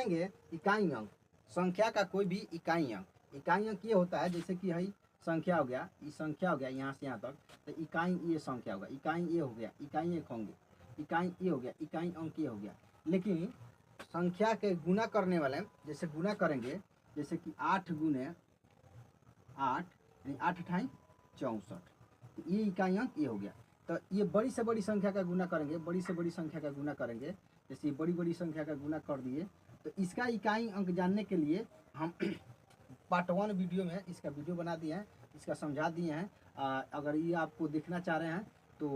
जानेंगे इकाई अंक, संख्या का कोई भी इकाई अंक। इकाई अंक ये होता है जैसे कि है संख्या हो गया, ये संख्या हो गया यहाँ से यहाँ तक, तो इकाई ये संख्या होगा, इकाई ये हो गया, इकाई एक होंगे, इकाई ये हो गया, इकाई अंक ये हो गया। लेकिन संख्या के गुना करने वाले जैसे गुना करेंगे, जैसे कि 8 गुने 8 यानी 8 अठाई 64, तो ये इकाई अंक ये हो गया। तो ये बड़ी से बड़ी संख्या का गुना करेंगे, बड़ी से बड़ी संख्या का गुना करेंगे, जैसे ये बड़ी बड़ी संख्या का गुना कर दिए, तो इसका इकाई अंक जानने के लिए हम पार्ट 1 वीडियो में इसका वीडियो बना दिए हैं, इसका समझा दिए हैं। अगर ये आपको देखना चाह रहे हैं तो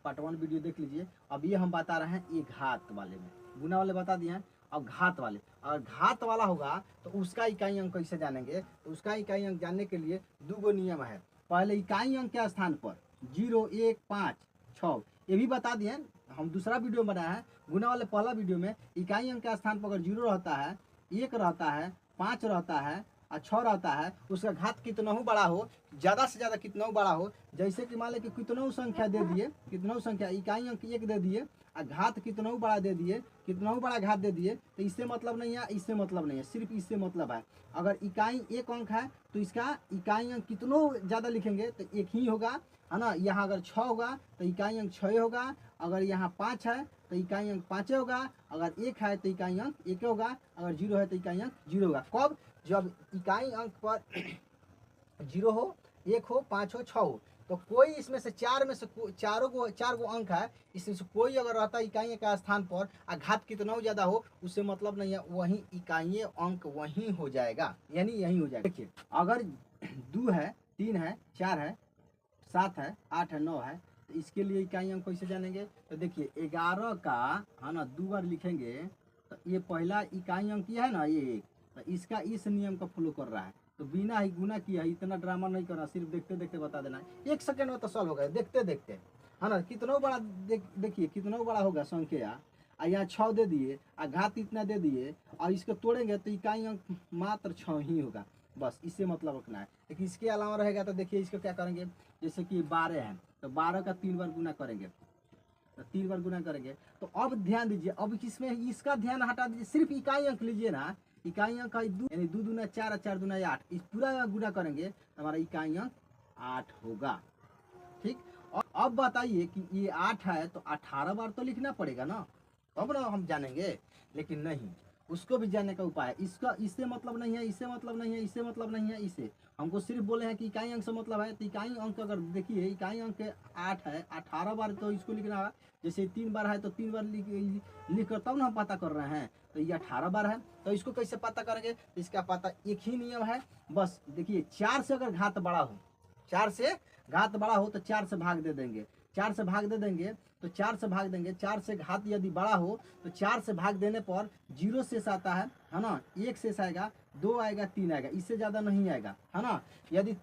पार्ट 1 वीडियो देख लीजिए। अब ये हम बता रहे हैं ये घात वाले में, गुना वाले बता दिए हैं, अब घात वाले। अगर घात वाला होगा तो उसका इकाई अंक कैसे जानेंगे, तो उसका इकाई अंक जानने के लिए 2 नियम है। पहले इकाई अंक के स्थान पर 0, 1, 5, 6 ये भी बता दिए, हम दूसरा वीडियो बनाया है गुना वाले पहला वीडियो में। इकाई अंक के स्थान पर अगर 0 रहता है, 1 रहता है, 5 रहता है और 6 रहता है, उसका घात कितना हो बड़ा हो, ज़्यादा से ज़्यादा कितना हो बड़ा हो, जैसे कि मान लें कि कितना संख्या दे दिए, कितना संख्या इकाई अंक 1 दे दिए और घात कितना बड़ा दे दिए, कितना बड़ा घात दे दिए, तो इससे मतलब नहीं है, इससे मतलब नहीं है, सिर्फ इससे मतलब है। अगर इकाई 1 अंक है तो इसका इकाई अंक कितना ज़्यादा लिखेंगे तो 1 ही होगा, है ना। यहाँ अगर 6 होगा तो इकाई अंक 6 होगा, अगर यहाँ 5 है तो इकाई अंक 5 होगा, अगर 1 है तो इकाई अंक 1 होगा, अगर 0 है तो इकाई अंक 0 होगा। कब? जब इकाई अंक पर 0 हो, 1 हो, 5 हो, 6 हो, तो कोई इसमें से 4 में से 4 गो अंक है, इसमें से कोई अगर रहता है इकाई का स्थान पर और घात कितना ज़्यादा हो, उससे मतलब नहीं है, वही इकाई अंक वही हो जाएगा, यानी यही हो जाएगा। देखिए अगर 2 है, 3 है, 4 है, 7 है, 8 है, 9 है, तो इसके लिए इकाई अंक कैसे जानेंगे? तो देखिए 11 का है ना 2 बार लिखेंगे, तो ये पहला इकाई अंक ये है ना ये, तो इसका इस नियम का फॉलो कर रहा है, तो बिना ही गुना किया, इतना ड्रामा नहीं करना, सिर्फ देखते देखते बता देना है। 1 सेकंड में तो सॉल्व हो गया देखते देखते, है ना। कितना बड़ा देखिए कितना बड़ा होगा संख्या, और यहाँ 6 दे दिए और घात इतना दे दिए और इसको तोड़ेंगे तो इकाई अंक मात्र 6 ही होगा, बस इससे मतलब रखना है। लेकिन इसके अलावा रहेगा तो देखिए इसको क्या करेंगे, जैसे कि 12 है तो 12 का 3 बार गुना करेंगे, तो 3 बार गुना करेंगे। तो अब ध्यान दीजिए, अब इसमें इसका ध्यान हटा दीजिए, सिर्फ इकाई अंक लीजिए ना। इकाई अंक का 2 यानी 2 दूना 4 और 4 दूना 8, इस पूरा गुना करेंगे तो हमारा इकाई अंक 8 होगा। ठीक, और अब बताइए कि ये 8 है तो 18 बार तो लिखना पड़ेगा ना, तब ना हम जानेंगे। लेकिन नहीं, उसको भी जानने का उपाय है। इसका इससे मतलब नहीं है, इससे मतलब नहीं है, इससे मतलब नहीं है, इससे हमको सिर्फ बोले हैं कि इकाई अंक से मतलब है। तो इकाई अंक अगर देखिए इकाई अंक 8 है, 18 बार तो इसको लिखना है। जैसे 3 बार है तो 3 बार लिख कर तब ना हम पता कर रहे हैं, तो ये 18 बार है, तो इसको कैसे पता करेंगे? तो इसका पता एक ही नियम है, बस देखिए 4 से अगर घात बड़ा हो, 4 से घात बड़ा हो तो 4 से भाग दे देंगे, 4 से भाग दे देंगे तो 4 से भाग देंगे। 4 से घात यदि बड़ा हो तो 4 से भाग देने पर 0 शेष आता है ना, 1 शेष आएगा, 2 आएगा, 3 आएगा, इससे ज़्यादा नहीं आएगा, है ना। यदि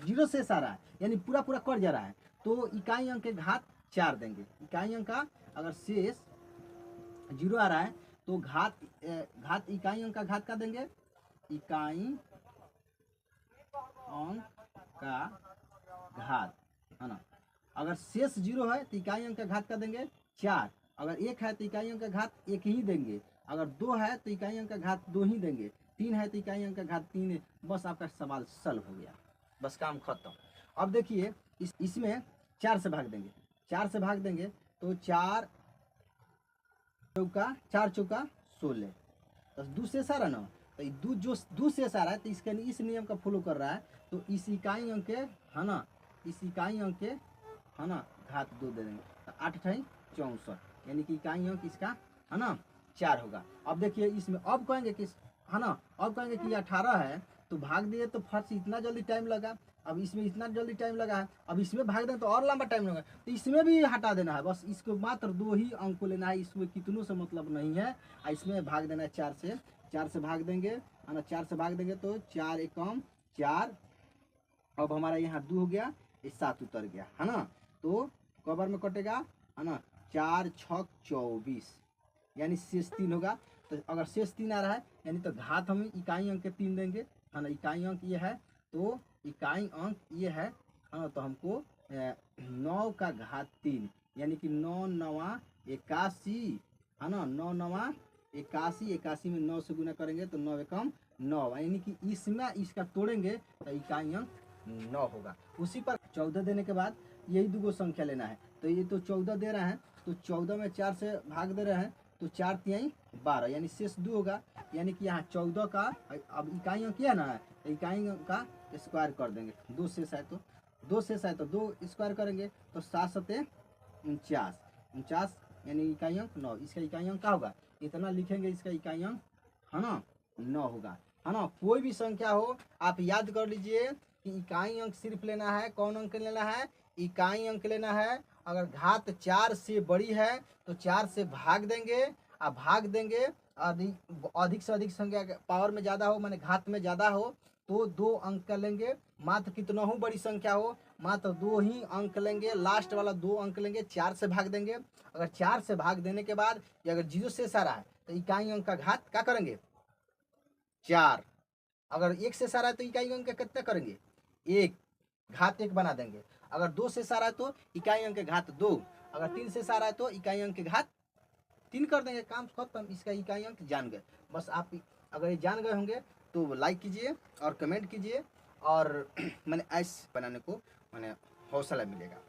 0 शेष आ रहा है यानी पूरा पूरा कट जा रहा है तो इकाई अंक के घात 4 देंगे। इकाई अंक का अगर शेष 0 आ रहा है तो घात इकाई अंक का घात का देंगे, इकाई अंक का घात, है ना। अगर शेष 0 है तो इकाई अंक का घात का देंगे 4, अगर 1 है तो इकाई अंक का घात 1 ही देंगे, अगर 2 है तो इकाई अंक का घात 2 ही देंगे, 3 है तो इकाई अंक का घात 3। बस आपका सवाल सॉल्व हो गया, बस काम खत्म। अब देखिए इसमें 4 से भाग देंगे, 4 से भाग देंगे तो 4 चौका 16, तो 2 शेष आ रहा ना, तो 2 शेष आ रहा है तो इसके इस नियम का फॉलो कर रहा है, तो इस इकाई अंक के, है ना, इस इकाई अंक के, है ना, घात 2 दे देंगे, तो 8 × 64 यानी कि इकाई अंक इसका, है ना, 4 होगा। अब देखिए इसमें अब कहेंगे कि, है ना, अब कहेंगे कि 18 है तो भाग दिए तो फट से इतना जल्दी टाइम लगा, अब इसमें इतना जल्दी टाइम लगा है, अब इसमें भाग दें तो और लंबा टाइम लगा, तो इसमें भी हटा देना है, बस इसको मात्र 2 ही अंक को लेना है, इसमें कितनों से मतलब नहीं है। इसमें भाग देना है 4 से, 4 से भाग देंगे, है ना, 4 से भाग देंगे तो 4 एकम 4, अब हमारा यहाँ 2 हो गया, इस 7 उतर गया, है ना। तो कबर में कटेगा, है ना, 4 × 6 = 24 यानी शेष 3 होगा। तो अगर शेष 3 आ रहा है यानी तो घात हम इकाई अंक के 3 देंगे, है ना। इकाई अंक ये है तो इकाई अंक ये है ना, तो हमको 9 का घात 3 यानी कि 9 × 9 = 81, है ना, 9 × 9 81, 81 में 9 से गुना करेंगे तो 9 एकम 9, यानी कि इसमें इसका तोड़ेंगे तो इकाई अंक 9 होगा। उसी पर 14 देने के बाद यही दो संख्या लेना है। तो ये तो 14 दे रहे हैं, तो 14 में 4 से भाग दे रहे हैं, तो 4 तिहाई 12, यानी शेष 2 होगा। यानी कि यहाँ 14 का अब इकाई अंक किया ना है, तो इकाई अंक का स्क्वायर कर देंगे। 2 शेष है तो 2 शेष है तो 2 स्क्वायर करेंगे तो 7 सते 49, 49 यानी इकाई अंक 9। इसका इकाई अंक क्या होगा, इतना लिखेंगे, इसका इकाई अंक है ना 9 होगा, है ना। कोई भी संख्या हो आप याद कर लीजिए कि इकाई अंक सिर्फ लेना है, कौन अंक लेना है, इकाई अंक लेना है। अगर घात 4 से बड़ी है तो 4 से भाग देंगे, आप भाग देंगे। अधिक से अधिक संख्या पावर में ज़्यादा हो, माने घात में ज़्यादा हो, तो 2 अंक का लेंगे। मात्र कितना हो बड़ी संख्या हो, मात्र 2 ही अंक लेंगे, लास्ट वाला 2 अंक लेंगे, 4 से भाग देंगे। अगर 4 से भाग देने के बाद ये अगर 0 से सारा है तो इकाई अंक का घात क्या करेंगे, 4। अगर 1 से सारा है तो इकाई अंक का कितना करेंगे, 1, घात 1 बना देंगे। अगर 2 से सारा है तो इकाई अंक के घात 2। अगर 3 से सारा है तो इकाई अंक के घात 3 कर देंगे, काम खत्म। इसका इकाई अंक जान गए। बस आप अगर ये जान गए होंगे तो लाइक कीजिए और कमेंट कीजिए, और मैंने ऐसे बनाने को मैंने हौसला मिलेगा।